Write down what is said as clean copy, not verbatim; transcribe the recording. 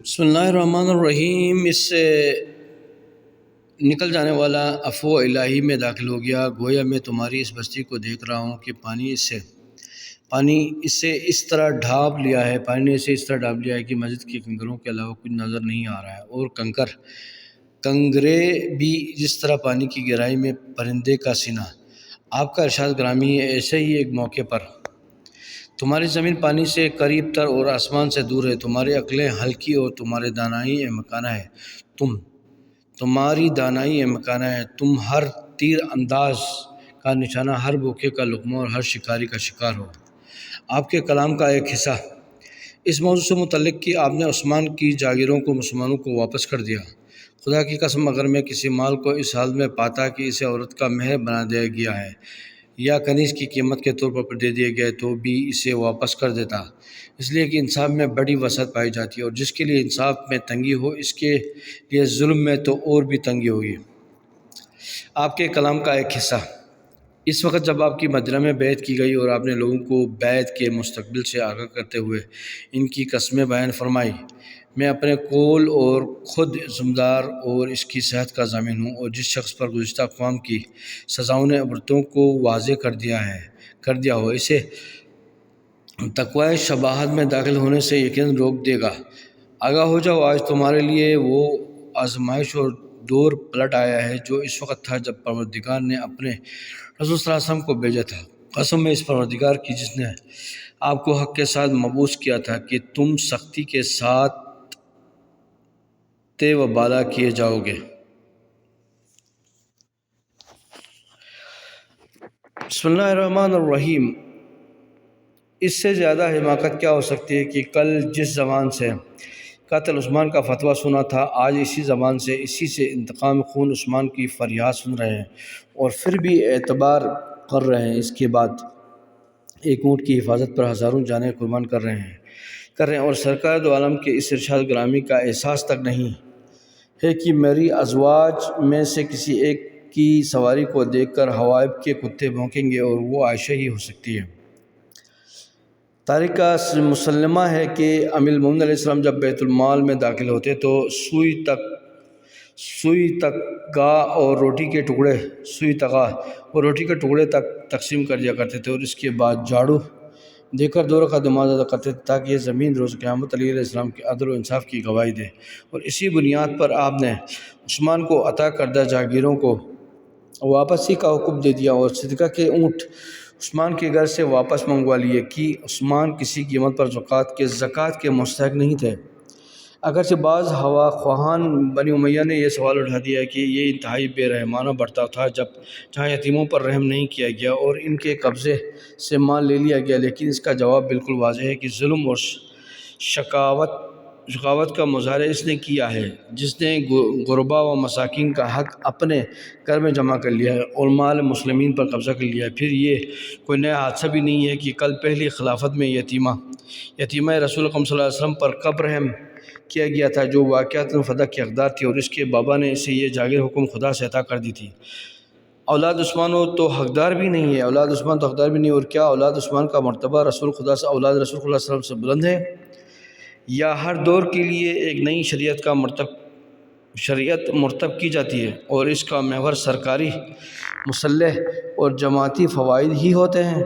بسم اللہ الرحمن الرحیم۔ اس سے نکل جانے والا افواہ الہی میں داخل ہو گیا، گویا میں تمہاری اس بستی کو دیکھ رہا ہوں کہ پانی اسے اس طرح ڈھانپ لیا ہے کہ مسجد کے کنکروں کے علاوہ کچھ نظر نہیں آ رہا ہے، اور کنگرے بھی جس طرح پانی کی گہرائی میں پرندے کا سینہ۔ آپ کا ارشاد گرامی ہے، ایسے ہی ایک موقع پر تمہاری زمین پانی سے قریب تر اور آسمان سے دور ہے، تمہاری عقلیں ہلکی اور تمہاری دانائی مکانہ ہے، تم ہر تیر انداز کا نشانہ، ہر بھوکے کا لقمہ اور ہر شکاری کا شکار ہو۔ آپ کے کلام کا ایک حصہ اس موضوع سے متعلق کہ آپ نے عثمان کی جاگیروں کو مسلمانوں کو واپس کر دیا۔ خدا کی قسم، اگر میں کسی مال کو اس حال میں پاتا کہ اسے عورت کا مہر بنا دیا گیا ہے یا کنیز کی قیمت کے طور پر دے دیا گیا ہے تو بھی اسے واپس کر دیتا، اس لیے کہ انصاف میں بڑی وسعت پائی جاتی ہے، اور جس کے لیے انصاف میں تنگی ہو اس کے لیے ظلم میں تو اور بھی تنگی ہوگی۔ آپ کے کلام کا ایک حصہ اس وقت جب آپ کی مدینہ میں بیعت کی گئی اور آپ نے لوگوں کو بیعت کے مستقبل سے آگاہ کرتے ہوئے ان کی قسمیں بیان فرمائی، میں اپنے قول اور خود ذمہ اور اس کی صحت کا ضامن ہوں، اور جس شخص پر گزشتہ اقوام کی سزاؤں نے عبرتوں کو واضح کر دیا ہو، اسے تقوی شباہت میں داخل ہونے سے یقیناً روک دے گا۔ آگاہ ہو جاؤ، آج تمہارے لیے وہ آزمائش اور دور پلٹ آیا ہے جو اس وقت تھا جب پروردگار نے اپنے رسول صلی اللہ علیہ وسلم کو بھیجا تھا۔ قسم ہے اس پروردگار کی جس نے آپ کو حق کے ساتھ مبعوث کیا تھا کہ تم سختی کے ساتھ تے و بالا کیے جاؤ گے۔ بسم اللہ الرحمن الرحیم۔ اس سے زیادہ حماقت کیا ہو سکتی ہے کہ کل جس زبان سے قتل عثمان کا فتویٰ سنا تھا، آج اسی زبان سے انتقام خون عثمان کی فریاد سن رہے ہیں، اور پھر بھی اعتبار کر رہے ہیں۔ اس کے بعد ایک اونٹ کی حفاظت پر ہزاروں جانیں قربان کر رہے ہیں، اور سرکار دو عالم کے اس ارشاد گرامی کا احساس تک نہیں ہے کہ میری ازواج میں سے کسی ایک کی سواری کو دیکھ کر حوائب کے کتے بھونکیں گے، اور وہ عائشہ ہی ہو سکتی ہے۔ تاریخ کا مسلمہ ہے کہ امیر المومنین علیہ السلام جب بیت المال میں داخل ہوتے تو سوئی تگا اور روٹی کے ٹکڑے تک تقسیم کر دیا کرتے تھے، اور اس کے بعد جھاڑو دے کر 2 رکعت نماز ادا کرتے تھے تاکہ یہ زمین روز قیامت علیہ السلام کے عدل و انصاف کی گواہی دے۔ اور اسی بنیاد پر آپ نے عثمان کو عطا کردہ جاگیروں کو واپسی کا حکم دے دیا، اور صدقہ کے اونٹ عثمان کے گھر سے واپس منگوا لیے کہ عثمان کسی قیمت پر زکوٰۃ کے مستحق نہیں تھے۔ اگرچہ بعض ہوا خواہان بنی امیہ نے یہ سوال اٹھا دیا کہ یہ انتہائی بے رحمانہ برتاؤ تھا جہاں یتیموں پر رحم نہیں کیا گیا اور ان کے قبضے سے مال لے لیا گیا، لیکن اس کا جواب بالکل واضح ہے کہ ظلم اور شقاوت کا مظاہرہ اس نے کیا ہے جس نے غربا و مساکین کا حق اپنے گھر میں جمع کر لیا ہے اور مال مسلمین پر قبضہ کر لیا ہے۔ پھر یہ کوئی نیا حادثہ بھی نہیں ہے کہ کل پہلی خلافت میں یتیمہ رسول اکرم صلی اللہ علیہ وسلم پر کب رحم کیا گیا تھا جو واقعتاً فدیہ کی حقدار تھی، اور اس کے بابا نے اسے یہ جاگیر حکم خدا سے عطا کر دی تھی۔ اولاد عثمان تو حقدار بھی نہیں ہے، اور کیا اولاد عثمان کا مرتبہ اولاد رسول خدا صلی اللہ علیہ وسلم سے بلند ہے؟ یا ہر دور کے لیے ایک نئی شریعت مرتب کی جاتی ہے اور اس کا محور سرکاری، مسلح اور جماعتی فوائد ہی ہوتے ہیں؟